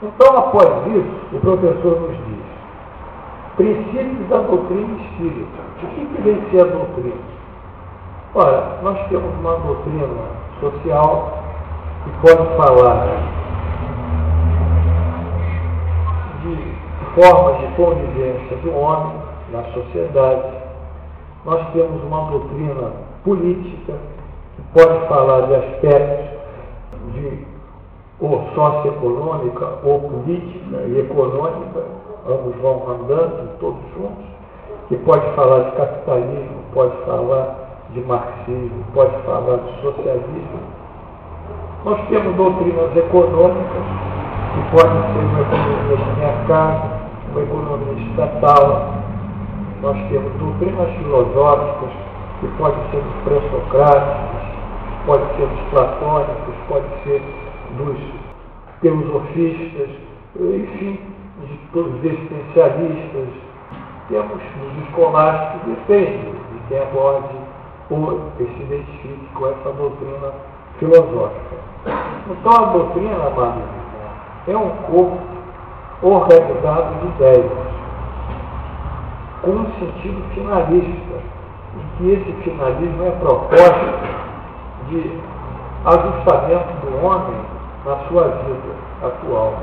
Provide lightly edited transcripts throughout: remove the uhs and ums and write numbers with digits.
Então, após isso, o professor nos diz: princípios da doutrina espírita. O que vem ser a doutrina? Ora, nós temos uma doutrina social que pode falar de formas de convivência do homem na sociedade. Nós temos uma doutrina política que pode falar de aspectos de ou socioeconômica, ou política e econômica, ambos vão andando todos juntos, que pode falar de capitalismo, pode falar de marxismo, pode falar de socialismo. Nós temos doutrinas econômicas, que podem ser uma economia de mercado, uma economia estatal. Nós temos doutrinas filosóficas, que podem ser dos pré-socráticos, podem ser dos platônicos, podem ser dos filosofistas, enfim, de todos os existencialistas. Temos os escolásticos, depende de quem aborde ou se identifique com essa doutrina filosófica. Então, a doutrina, amados irmãos, é um corpo organizado de ideias, com um sentido finalista, em que esse finalismo é propósito de ajustamento do homem na sua vida atual,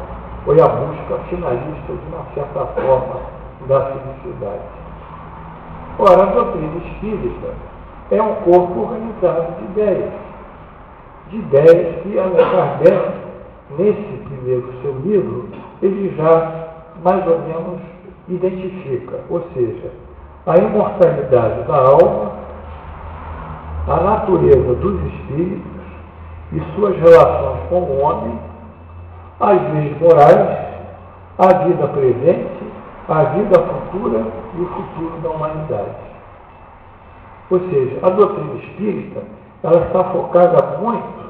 ou a busca finalista de uma certa forma da felicidade. Ora, a doutrina espírita é um corpo organizado de ideias que Allan Kardec, nesse primeiro seu livro, ele já mais ou menos identifica, ou seja, a imortalidade da alma, a natureza dos espíritos e suas relações com o homem, as leis morais, a vida presente, a vida futura e o futuro da humanidade. Ou seja, a doutrina espírita, ela está focada muito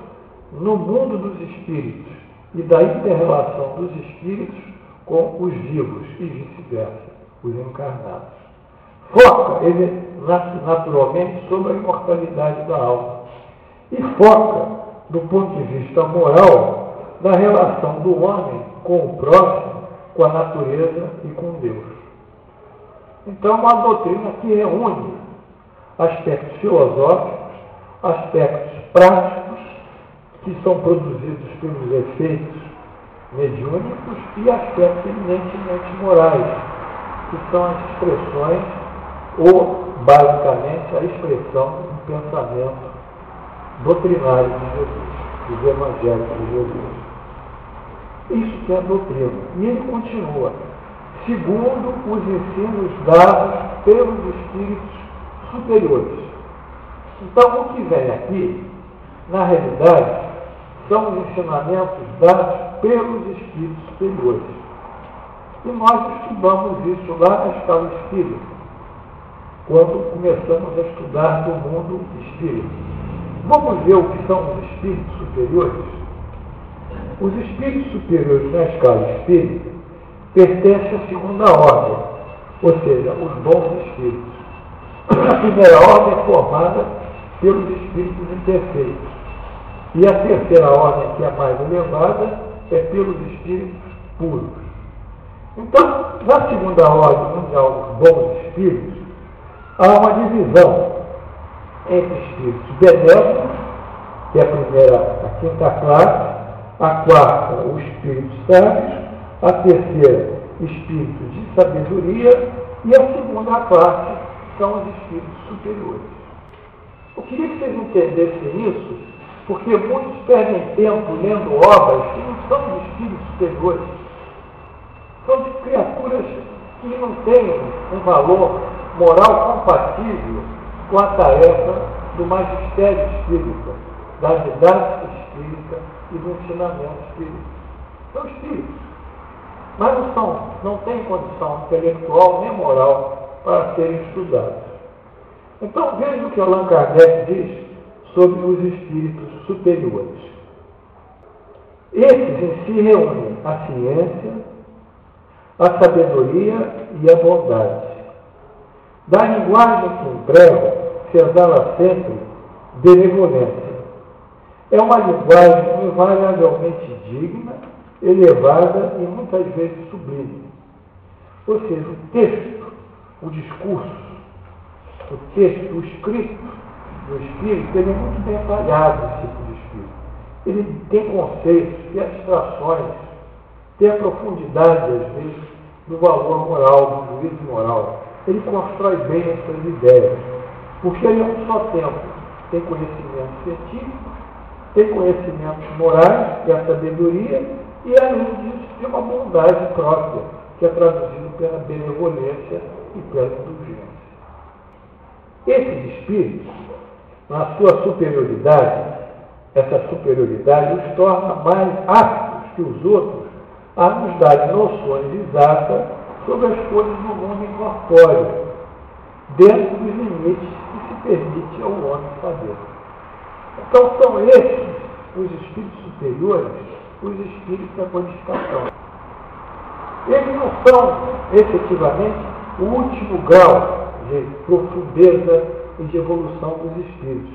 no mundo dos espíritos e da inter-relação dos espíritos com os vivos e vice-versa, os encarnados. Foca, ele, naturalmente, sobre a imortalidade da alma. E foca, do ponto de vista moral, na relação do homem com o próximo, com a natureza e com Deus. Então, é uma doutrina que reúne aspectos filosóficos, aspectos práticos, que são produzidos pelos efeitos mediúnicos, e aspectos eminentemente morais, que são as expressões, ou, basicamente, a expressão do pensamento doutrinário de Jesus, dos evangelhos de Jesus. Isso que é a doutrina. E ele continua, segundo os ensinos dados pelos espíritos superiores. Então, o que vem aqui, na realidade, são os ensinamentos dados pelos espíritos superiores. E nós estudamos isso lá na escola espírita, quando começamos a estudar do mundo espírita. Vamos ver o que são os espíritos superiores? Os espíritos superiores na escala espírita pertencem à segunda ordem, ou seja, os bons espíritos. A primeira ordem é formada pelos espíritos imperfeitos. E a terceira ordem, que é a mais elevada, é pelos espíritos puros. Então, na segunda ordem mundial dos bons espíritos, há uma divisão entre espíritos benéficos, que é a quinta classe, a quarta, os espíritos sábios, a terceira, espíritos de sabedoria, e a segunda classe são os espíritos superiores. Eu queria que vocês entendessem isso, porque muitos perdem tempo lendo obras que não são de espíritos superiores. São de criaturas que não têm um valor moral compatível com a tarefa do magistério espírita, da didática espírita e do ensinamento espírita. São espíritos, mas não têm condição intelectual nem moral para serem estudados. Então, veja o que Allan Kardec diz sobre os espíritos superiores. Esses em si reúnem a ciência, a sabedoria e a bondade. Da linguagem que empregam, se exala sempre benevolência. É uma linguagem invariavelmente digna elevada e muitas vezes sublime. Ou seja, o texto, o discurso, o texto, o escrito do Espírito, ele é muito detalhado, esse tipo de Espírito. Ele tem conceitos, tem abstrações, tem a profundidade, às vezes, do valor moral, do juízo moral. Ele constrói bem essas ideias, porque ele, ao só tempo, tem conhecimentos científicos, tem conhecimentos morais, e a sabedoria, e, além disso, tem uma bondade própria, que é traduzida pela benevolência e pela indulgência. Esses espíritos, na sua superioridade, essa superioridade os torna mais aptos que os outros a nos dar noções exatas sobre as coisas do mundo incorpóreo, dentro dos limites que se permite ao homem saber. Então, são esses, os espíritos superiores, os espíritos da codificação. Eles não são, efetivamente, o último grau de profundeza e de evolução dos espíritos,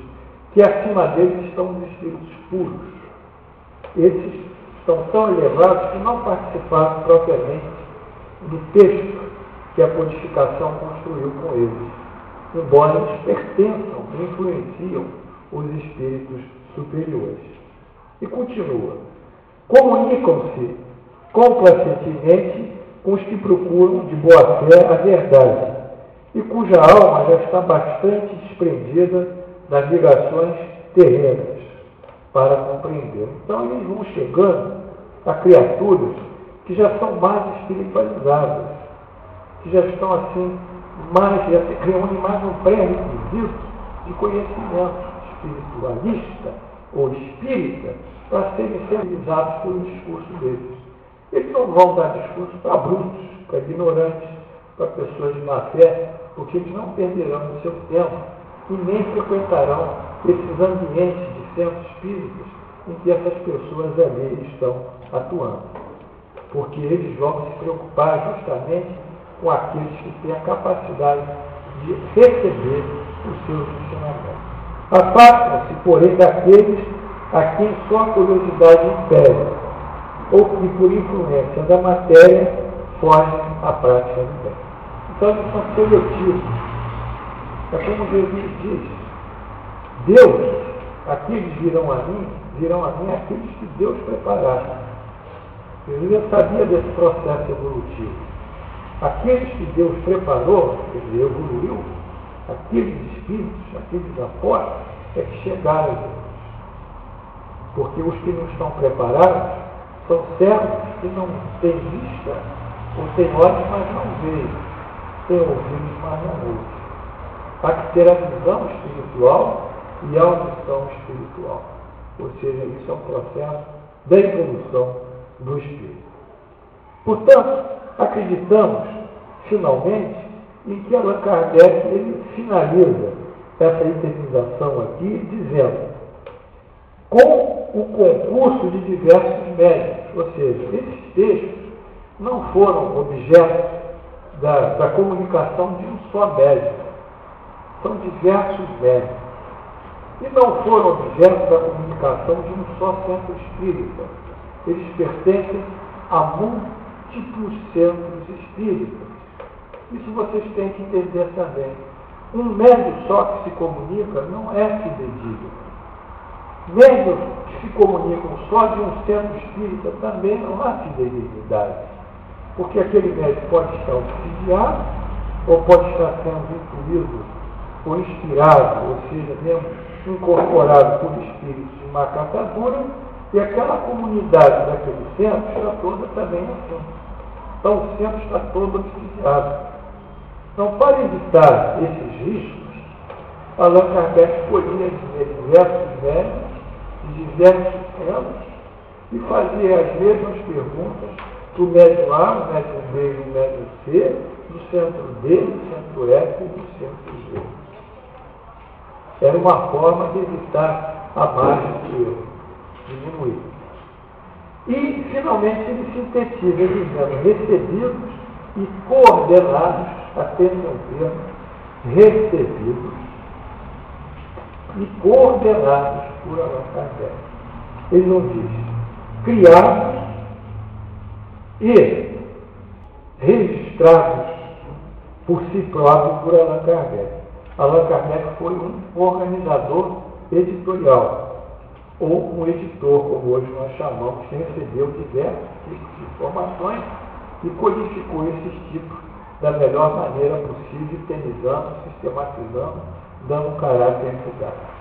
que acima deles estão os espíritos puros. Esses são tão elevados que não participaram propriamente do texto que a codificação construiu com eles, embora eles pertençam e influenciam os espíritos superiores. E continua. Comunicam-se complacentemente com os que procuram de boa fé a verdade, e cuja alma já está bastante desprendida das ligações terrenas para compreender. Então eles vão chegando a criaturas que já são mais espiritualizadas, que já estão assim, já reúnem mais um pré-requisito de conhecimento espiritualista ou espírita para serem sensibilizados pelo discurso deles. Eles não vão dar discurso para brutos, para ignorantes, para pessoas de má fé, porque eles não perderão o seu tempo e nem frequentarão esses ambientes de centros espíritas em que essas pessoas ali estão atuando. Porque eles vão se preocupar justamente com aqueles que têm a capacidade de receber os seus ensinamentos. Afastam-se, porém, daqueles a quem só a curiosidade impede, ou que, por influência da matéria, fogem à prática do bem. Então, eles são seletivos. É como Jesus diz: Deus, aqueles virão a mim aqueles que Deus preparar. Jesus já sabia desse processo evolutivo. Aqueles que Deus preparou, ele evoluiu, aqueles espíritos, aqueles apóstolos, é que chegaram a Deus. Porque os que não estão preparados são servos que não têm vista, ou têm olhos, mas não veem, têm ouvidos, mas não ouvem. Há que ter a visão espiritual e a audição espiritual. Ou seja, isso é um processo da evolução do espírito. Portanto, acreditamos, finalmente, em que Allan Kardec ele finaliza essa itemização aqui, dizendo: com o concurso de diversos médiuns, ou seja, esses textos não foram objeto da comunicação de um só médium, são diversos médiuns, e não foram objeto da comunicação de um só centro espírita. Eles pertencem a múltiplos centros espíritas. Isso vocês têm que entender também. Um médium só que se comunica não é fidedigno. Médios que se comunicam só de um centro espírita também não há fidedignidade. Porque aquele médium pode estar obsidiado, ou pode estar sendo intuído ou inspirado, ou seja, mesmo incorporado por espíritos de má catadura, e aquela comunidade daquele centro está toda também assim. Então o centro está todo obsidiado. Então, para evitar esses riscos, Allan Kardec escolhia diversos médiuns de diversos centros e fazia as mesmas perguntas do médium A, do médium B e do médium C, do centro D, do centro F e do centro G. Era uma forma de evitar a margem de erro, diminuir. E, finalmente, ele sintetiza dizendo: recebidos e coordenados, atenção termo, recebidos e coordenados por Allan Kardec. Ele não diz criados e registrados por si próprio por Allan Kardec. Allan Kardec foi um organizador editorial, ou um editor, como hoje nós chamamos, que recebeu diversos tipos de informações e codificou esses tipos da melhor maneira possível, organizando, sistematizando, dando um caráter didático.